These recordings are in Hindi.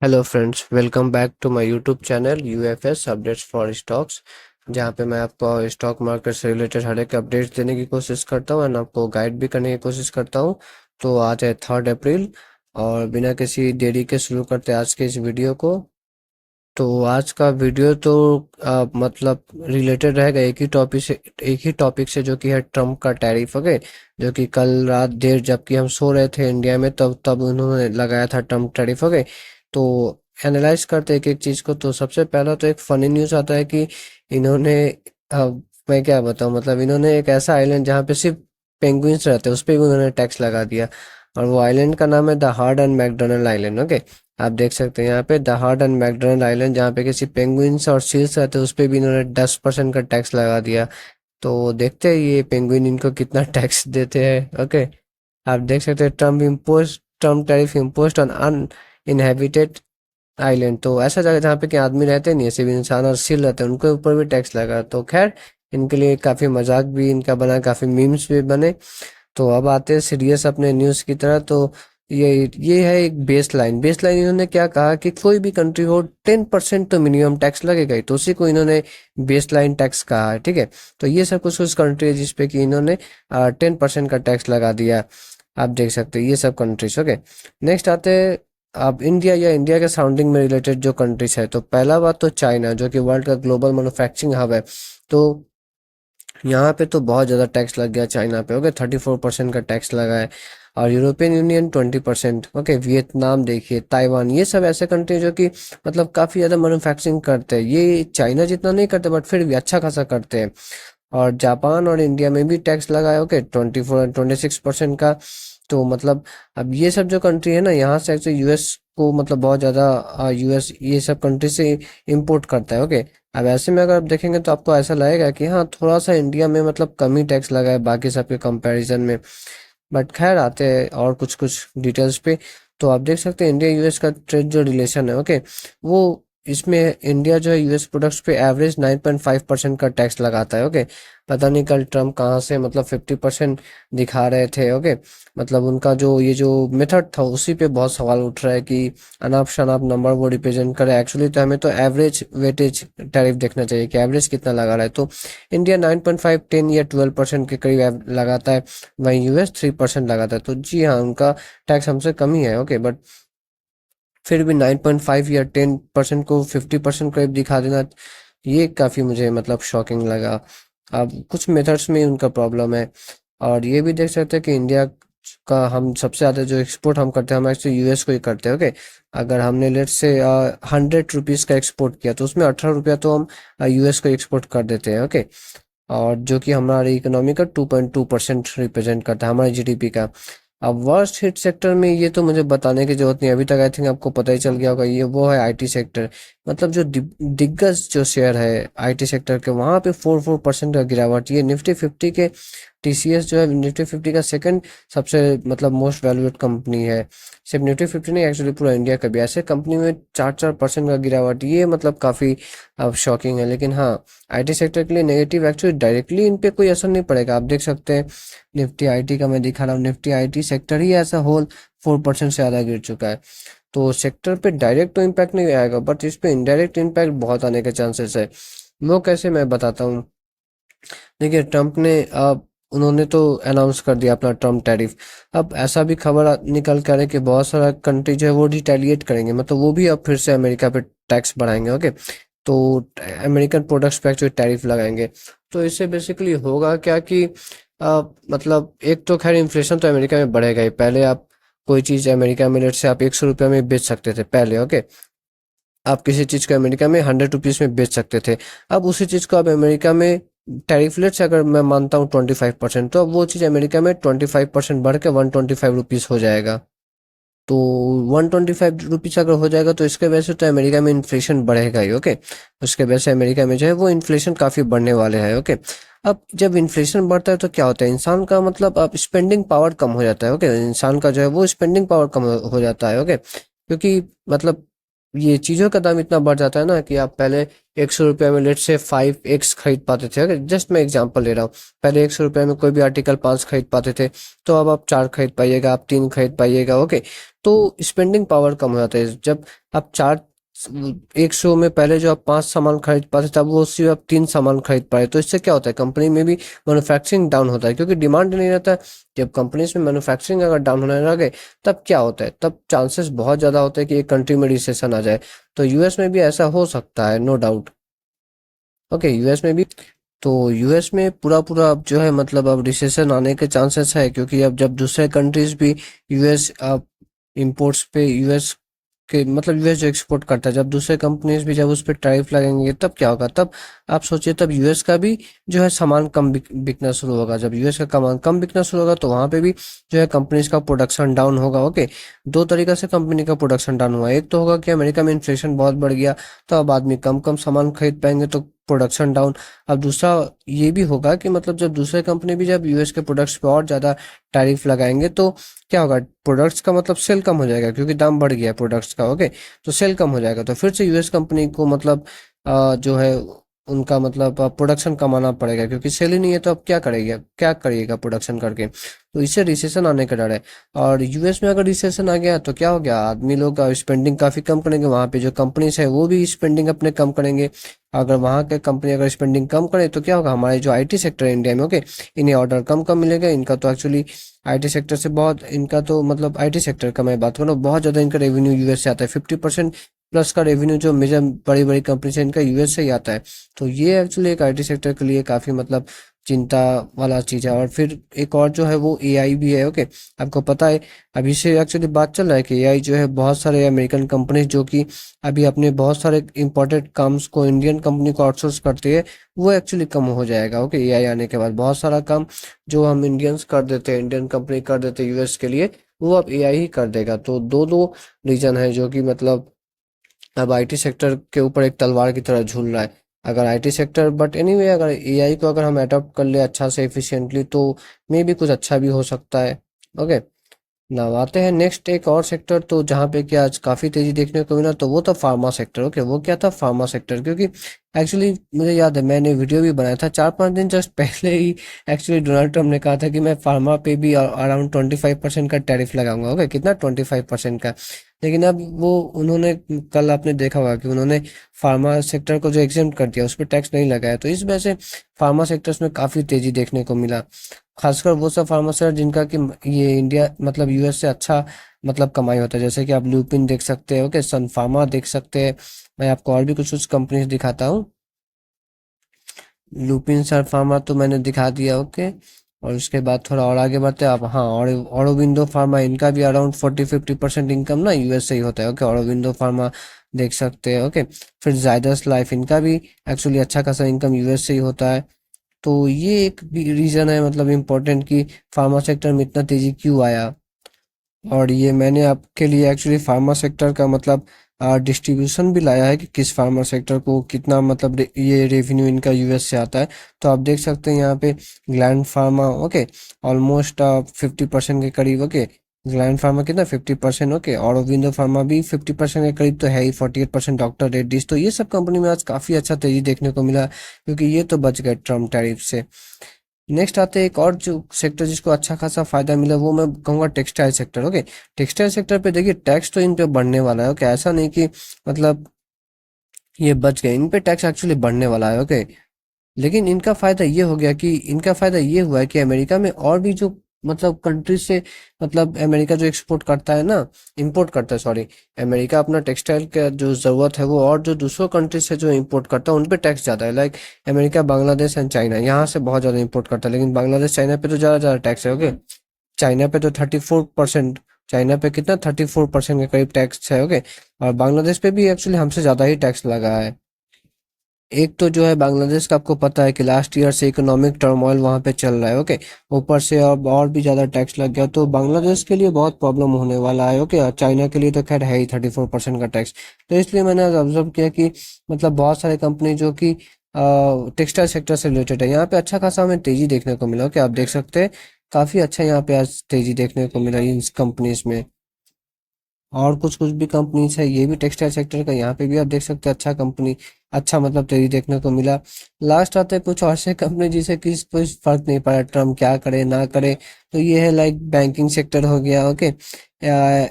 Hello friends, welcome back to my YouTube channel UFS updates for stocks. जहाँ पे मैं आपको स्टॉक मार्केट से रिलेटेड हर एक अपडेट्स देने की कोशिश करता हूँ एंड आपको गाइड भी करने की कोशिश करता हूँ। तो आज है 3 अप्रैल और बिना किसी देरी के शुरू करते हैं आज के इस वीडियो को। तो आज का वीडियो तो मतलब रिलेटेड रहेगा एक ही टॉपिक से जो कि है ट्रम्प का टैरिफ। ओके, जो कि कल रात देर जबकि हम सो रहे थे इंडिया में तब उन्होंने लगाया था ट्रम्प टैरिफ। ओके, तो एनालाइज करते एक एक चीज को। तो सबसे पहला तो एक फनी न्यूज आता है कि इन्होंने अ, मैं क्या बताऊं, मतलब इन्होंने एक ऐसा आइलैंड जहाँ पे सिर्फ पेंगुइन्स रहते हैं उस पे भी उन्होंने टैक्स लगा दिया। और वो आइलैंड का नाम है the hard and McDonald island. Okay, आप देख सकते हैं यहाँ पे the hard and McDonald island जहाँ पे किसी पेंगुइन्स और सील्स रहते हैं उस पे भी इन्होंने 10% का टैक्स लगा दिया। तो देखते हैं ये पेंगुइन इनको कितना टैक्स देते हैं। ओके, आप देख सकते हैं Trump tariff imposed on uninhabited island. तो ऐसा जगह जहाँ पे कि आदमी रहते नहीं है, सिर्फ इंसान और सील रहते हैं, उनके ऊपर भी टैक्स लगा। तो खैर, इनके लिए काफी मजाक भी इनका बना, काफी मीम्स भी बने। तो अब आते हैं सीरियस अपने न्यूज़ की तरह। तो ये है एक बेस लाइन इन्होंने क्या कहा कि कोई भी कंट्री हो 10% तो मिनिमम टैक्स लगेगा ही, तो उसी को इन्होंने बेस लाइन टैक्स कहा है। ठीक है, तो ये सब कुछ कुछ कंट्री है जिसपे कि इन्होंने 10% का टैक्स लगा दिया। आप देख सकते हैं ये सब कंट्रीज। ओके, नेक्स्ट आते हैं अब इंडिया या इंडिया के सराउंडिंग में रिलेटेड जो कंट्रीज है। तो पहला बात तो चाइना, जो कि वर्ल्ड का ग्लोबल मैन्युफैक्चरिंग हब है। तो यहाँ पे तो बहुत ज़्यादा टैक्स लग गया चाइना पे। ओके, 34% का टैक्स लगा है। और यूरोपियन यूनियन 20%। ओके, वियतनाम देखिए, ताइवान, ये सब ऐसे कंट्री जो कि मतलब काफ़ी ज़्यादा मैन्युफैक्चरिंग करते हैं। ये चाइना जितना नहीं करते बट फिर भी अच्छा खासा करते हैं। और जापान और इंडिया में भी टैक्स लगा है। ओके, 24 26% का। तो मतलब अब ये सब जो कंट्री है ना, यहाँ से एक्चुअली यूएस को मतलब बहुत ज़्यादा यूएस ये सब कंट्री से इंपोर्ट करता है। ओके, अब ऐसे में अगर आप देखेंगे तो आपको ऐसा लगेगा कि हाँ, थोड़ा सा इंडिया में मतलब कम ही टैक्स लगा है बाकी सबके कंपैरिजन में। बट खैर, आते हैं और कुछ कुछ डिटेल्स पे। तो आप देख सकते हैं इंडिया यूएस का ट्रेड जो रिलेशन है, ओके, वो इसमें इंडिया जो है यूएस प्रोडक्ट्स पे एवरेज 9.5% का टैक्स लगाता है। ओके, पता नहीं कल ट्रम्प कहाँ से मतलब 50% दिखा रहे थे। ओके, मतलब उनका जो ये जो मेथड था उसी पे बहुत सवाल उठ रहा है कि अनाप शनाप नंबर वो रिप्रेजेंट करे। एक्चुअली तो हमें तो एवरेज वेटेज टैरिफ देखना चाहिए कि एवरेज कितना लगा रहा है। तो इंडिया 9.5 10 या 12% के करीब लगाता है, वहीं यूएस 3% लगाता है। तो जी हाँ, उनका टैक्स हमसे कम ही है। ओके, बट फिर भी 9.5 या 10% को 50% करीब दिखा देना, ये काफ़ी मुझे मतलब शॉकिंग लगा। अब कुछ मेथड्स में ही उनका प्रॉब्लम है। और ये भी देख सकते हैं कि इंडिया का हम सबसे ज़्यादा जो एक्सपोर्ट हम करते हैं, हम एक्चुअली यूएस को ही करते हैं। ओके, अगर हमने लेट से 100 रुपीज़ का एक्सपोर्ट किया तो उसमें 18 रुपया तो हम यूएस को एक्सपोर्ट कर देते हैं। ओके, और जो कि हमारी इकोनॉमी का 2.2% रिप्रेजेंट करता है हमारे जीडीपी का। अब वर्स्ट हिट सेक्टर में ये तो मुझे बताने की जरूरत नहीं, अभी तक आई थिंक आपको पता ही चल गया होगा। ये वो है आईटी सेक्टर। मतलब जो दिग्गज जो शेयर है आईटी सेक्टर के, वहां पे 4% का गिरावट। ये निफ्टी 50 के टीसीएस जो है निफ्टी 50 का सेकंड सबसे मतलब मोस्ट वैल्यूएड कंपनी है। सिर्फ निफ्टी 50 नहीं, एक्चुअली पूरा इंडिया का भी। ऐसे कंपनी में 4% का गिरावट, ये मतलब काफी अब शॉकिंग है। लेकिन हाँ, आईटी सेक्टर के लिए नेगेटिव एक्चुअली डायरेक्टली इन पे कोई असर नहीं पड़ेगा। आप देख सकते हैं निफ्टी आईटी का मैं दिखा रहा हूँ, निफ्टी आईटी सेक्टर ही ऐसा होल 4% से ज़्यादा गिर चुका है। तो सेक्टर पे डायरेक्ट तो इम्पैक्ट नहीं आएगा बट इस पे इनडायरेक्ट इम्पैक्ट बहुत आने के चांसेस है। वो कैसे, मैं बताता हूँ। देखिए, ट्रम्प ने अब उन्होंने तो अनाउंस कर दिया अपना ट्रम्प टैरिफ। अब ऐसा भी खबर निकल कर है कि बहुत सारा कंट्री जो है वो रिटेलिएट करेंगे, मतलब वो भी अब फिर से अमेरिका पे टैक्स बढ़ाएंगे। ओके, तो अमेरिकन प्रोडक्ट्स पे एक्चुअली टैरिफ लगाएंगे। तो इससे बेसिकली होगा क्या कि मतलब एक तो खैर इन्फ्लेशन तो अमेरिका में बढ़ेगा ही। पहले आप कोई चीज़ अमेरिका में लेट से आप 100 रुपये में बेच सकते थे पहले। ओके, आप किसी चीज़ को अमेरिका में 100 रुपीज़ में बेच सकते थे। अब उसी चीज़ को आप अमेरिका में टैरिफ रेट से अगर मैं मानता हूँ 25%, तो अब वो चीज़ अमेरिका में 25% बढ़ के 125 रुपीज़ हो जाएगा। तो 125 रुपीज़ अगर हो जाएगा तो इसके वजह से तो अमेरिका में इन्फ्लेशन बढ़ेगा ही। ओके, उसके वजह से अमेरिका में जो है वो इन्फ्लेशन काफ़ी बढ़ने वाले हैं। ओके, अब जब इन्फ्लेशन बढ़ता है तो क्या होता है, इंसान का मतलब अब स्पेंडिंग पावर कम हो जाता है। ओके, इंसान का जो है वो स्पेंडिंग पावर कम हो जाता है। ओके, क्योंकि मतलब ये चीज़ों का दाम इतना बढ़ जाता है ना कि आप पहले 100 रुपये में लेट से 5x खरीद पाते थे। अगर जस्ट मैं एग्जांपल ले रहा हूँ, पहले 100 रुपये में कोई भी आर्टिकल 5 खरीद पाते थे, तो अब आप 4 खरीद पाइएगा, आप 3 खरीद पाइएगा। ओके, तो स्पेंडिंग पावर कम हो जाता है। जब आप चार 100 में पहले जो आप 5 सामान खरीद पाते थे, अब वो उसी आप 3 सामान खरीद पाए। तो इससे क्या होता है, कंपनी में भी मैन्युफैक्चरिंग डाउन होता है, क्योंकि डिमांड नहीं रहता है। जब कंपनीज में मैन्युफैक्चरिंग अगर डाउन होने लगे, तब क्या होता है, तब चांसेस बहुत ज़्यादा होते हैं कि एक कंट्री में रिसेशन आ जाए। तो यूएस में भी ऐसा हो सकता है, नो डाउट। ओके, यूएस में भी, तो यूएस में पूरा पूरा अब जो है मतलब अब रिसेशन आने के चांसेस है, क्योंकि अब जब दूसरे कंट्रीज भी यूएस इंपोर्ट्स पे यूएस के मतलब यूएस जो एक्सपोर्ट करता है, जब दूसरे कंपनीज भी जब उस पर टैरिफ लगेंगे, तब क्या होगा, तब आप सोचिए, तब यूएस का भी जो है सामान कम बिकना शुरू होगा। जब यूएस का सामान कम बिकना शुरू होगा, तो वहाँ पे भी जो है कंपनीज का प्रोडक्शन डाउन होगा। ओके, दो तरीका से कंपनी का प्रोडक्शन डाउन हुआ। एक तो होगा कि अमेरिका में इन्फ्लेशन बहुत बढ़ गया, तो अब आदमी कम कम सामान खरीद पाएंगे, तो प्रोडक्शन डाउन। अब दूसरा ये भी होगा कि मतलब जब दूसरे कंपनी भी जब यूएस के प्रोडक्ट्स पे और ज़्यादा टैरिफ लगाएंगे, तो क्या होगा, प्रोडक्ट्स का मतलब सेल कम हो जाएगा, क्योंकि दाम बढ़ गया है प्रोडक्ट्स का। ओके, तो सेल कम हो जाएगा, तो फिर से यूएस कंपनी को मतलब जो है उनका मतलब प्रोडक्शन कमाना पड़ेगा, क्योंकि सेल ही नहीं है, तो अब क्या करिएगा प्रोडक्शन करके। तो इससे रिसेशन आने का डर है। और यूएस में अगर रिसेशन आ गया, तो क्या हो गया, आदमी लोग स्पेंडिंग काफ़ी कम करेंगे, वहाँ पे जो कंपनीज है वो भी स्पेंडिंग अपने कम करेंगे। अगर वहाँ के कंपनी अगर स्पेंडिंग कम करे, तो क्या होगा, हमारे जो आईटी सेक्टर है इंडिया में, ओके, इन्हें ऑर्डर कम कम मिलेगा। इनका तो एक्चुअली आईटी सेक्टर से बहुत, इनका तो मतलब आईटी सेक्टर का मैं बात करूँ, बहुत ज़्यादा इनका रेवेन्यू यूएस से आता है। 50% प्लस का रेवेन्यू जो मेजर बड़ी बड़ी कंपनी है, इनका यूएस से ही आता है। तो ये एक्चुअली एक आईटी सेक्टर के लिए काफ़ी मतलब चिंता वाला चीज़ है। और फिर एक और जो है वो एआई भी है। ओके, आपको पता है, अभी से एक्चुअली बात चल रहा है कि एआई जो है, बहुत सारे अमेरिकन कंपनीज जो कि अभी अपने बहुत सारे इंपॉर्टेंट काम्स को इंडियन कंपनी को आउटसोर्स करती है, वो एक्चुअली कम हो जाएगा। ओके, एआई आने के बाद बहुत सारा काम जो हम इंडियंस कर देते हैं, इंडियन कंपनी कर देते हैं यूएस के लिए, वो अब एआई ही कर देगा। तो दो दो रीजन है जो कि मतलब अब आईटी सेक्टर के ऊपर एक तलवार की तरह झूल रहा है। अगर आईटी सेक्टर, बट एनीवे, अगर एआई को अगर हम अडॉप्ट कर ले अच्छा से एफिशिएंटली, तो मे भी कुछ अच्छा भी हो सकता है। ओके, ना आते हैं नेक्स्ट एक और सेक्टर, तो जहाँ पे कि आज काफ़ी तेज़ी देखने को मिला, तो वो था फार्मा सेक्टर। ओके, वो क्या था, फार्मा सेक्टर, क्योंकि एक्चुअली मुझे याद है मैंने वीडियो भी बनाया था 4-5 दिन जस्ट पहले ही। एक्चुअली डोनाल्ड ट्रम्प ने कहा था कि मैं फार्मा पे भी अराउंड 25% का टैरिफ लगाऊंगा। ओके, कितना, 25% का। लेकिन अब वो उन्होंने, कल आपने देखा होगा कि उन्होंने फार्मा सेक्टर को जो एग्जेम्प्ट कर दिया, उस पर टैक्स नहीं लगाया, तो इस वजह से फार्मा सेक्टर्स में काफ़ी तेज़ी देखने को मिला। खासकर वो सब फार्मास्यूटिकल जिनका कि ये इंडिया मतलब यूएस से अच्छा मतलब कमाई होता है, जैसे कि आप लुपिन देख सकते हो, ओके, सन फार्मा देख सकते हैं। मैं आपको और भी कुछ कुछ कंपनीज दिखाता हूँ। लुपिन, सन फार्मा तो मैंने दिखा दिया। ओके, और उसके बाद थोड़ा और आगे बढ़ते हैं आप। हाँ, और ऑरोबिंदो फार्मा, इनका भी अराउंड 40-50% इनकम ना यूएस से ही होता है। ओके, ऑरोबिंदो फार्मा देख सकते हैं। ओके, फिर जायडस लाइफ, इनका भी एक्चुअली अच्छा खासा इनकम यूएस से ही होता है। तो ये एक रीज़न है मतलब इम्पोर्टेंट कि फार्मा सेक्टर में इतना तेज़ी क्यों आया। और ये मैंने आपके लिए एक्चुअली फार्मा सेक्टर का मतलब डिस्ट्रीब्यूशन भी लाया है कि किस फार्मा सेक्टर को कितना मतलब ये रेवेन्यू इनका यूएस से आता है। तो आप देख सकते हैं यहाँ पे ग्लैंड फार्मा, ओके, ऑलमोस्ट 50% के करीब। ओके, ग्लैंड फार्मा कितना, 50%। ओके, और ऑरोबिंदो फार्मा भी 50% के करीब तो है ही, 48% डॉक्टर रेड्डीज। तो ये सब कंपनी में आज काफ़ी अच्छा तेज़ी देखने को मिला, क्योंकि ये तो बच गए ट्रम्प टैरिफ से। नेक्स्ट आते हैं एक और जो सेक्टर जिसको अच्छा खासा फायदा मिला, वो मैं कहूँगा textile sector. Okay, textile sector पे देखिए टैक्स तो इन पे बढ़ने वाला है। ओके, ऐसा नहीं कि मतलब ये बच गए, इन पे टैक्स एक्चुअली बढ़ने वाला है। ओके, लेकिन इनका फायदा ये हो गया कि इनका फायदा ये हुआ है कि अमेरिका में और भी जो मतलब कंट्री से मतलब अमेरिका जो एक्सपोर्ट करता है ना, इंपोर्ट करता है, सॉरी, अमेरिका अपना टेक्सटाइल का जो ज़रूरत है वो और जो दूसरों कंट्री से जो इंपोर्ट करता है उन पे टैक्स ज़्यादा है। Like America, Bangladesh and China, यहाँ से बहुत ज़्यादा इंपोर्ट करता है, लेकिन बांग्लादेश चाइना पे तो ज़्यादा ज़्यादा टैक्स है। ओके, चाइना पे तो 34%, चाइना पे कितना, 34% के करीब टैक्स है। ओके, और बांग्लादेश पे भी एक्चुअली हमसे ज़्यादा ही टैक्स लगा है। एक तो जो है बांग्लादेश का आपको पता है कि लास्ट ईयर से इकोनॉमिक टर्मोइल वहाँ पे चल रहा है। ओके, ऊपर से अब और भी ज़्यादा टैक्स लग गया, तो बांग्लादेश के लिए बहुत प्रॉब्लम होने वाला है। ओके, और चाइना के लिए तो खैर है ही 34% का टैक्स। तो इसलिए मैंने ऑब्जर्व किया कि मतलब बहुत सारे कंपनी जो कि टेक्सटाइल सेक्टर से रिलेटेड है, यहाँ पे अच्छा खासा हमें तेजी देखने को मिला। ओके, आप देख सकते हैं काफ़ी अच्छा यहाँ पे आज तेजी देखने को मिला इन कंपनीज में। और कुछ कुछ भी कंपनीज है, ये भी टेक्सटाइल सेक्टर का, यहाँ पे भी आप देख सकते हैं अच्छा कंपनी, अच्छा मतलब तेजी देखने को मिला। लास्ट आते हैं कुछ और से कंपनी जिसे किस कोई फर्क नहीं पड़ा ट्रम्प क्या करे ना करे। तो ये है लाइक बैंकिंग सेक्टर हो गया, ओके,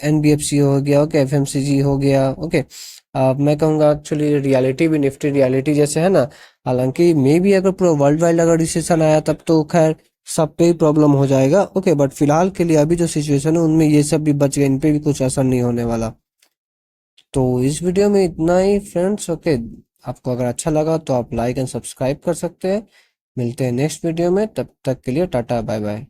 एनबीएफसी हो गया, ओके, एफएमसीजी हो गया, ओके। मैं कहूँगा एक्चुअली रियलिटी भी निफ्टी रियलिटी जैसे है ना। हालांकि मे भी अगर पूरा वर्ल्ड वाइड अगर रिसेशन आया तब तो खैर सब पे ही प्रॉब्लम हो जाएगा, ओके, बट फिलहाल के लिए अभी जो सिचुएशन है उनमें ये सब भी बच गए, इन पे भी कुछ असर नहीं होने वाला। तो इस वीडियो में इतना ही फ्रेंड्स, ओके। आपको अगर अच्छा लगा तो आप लाइक एंड सब्सक्राइब कर सकते हैं। मिलते हैं नेक्स्ट वीडियो में, तब तक के लिए टाटा बाय बाय।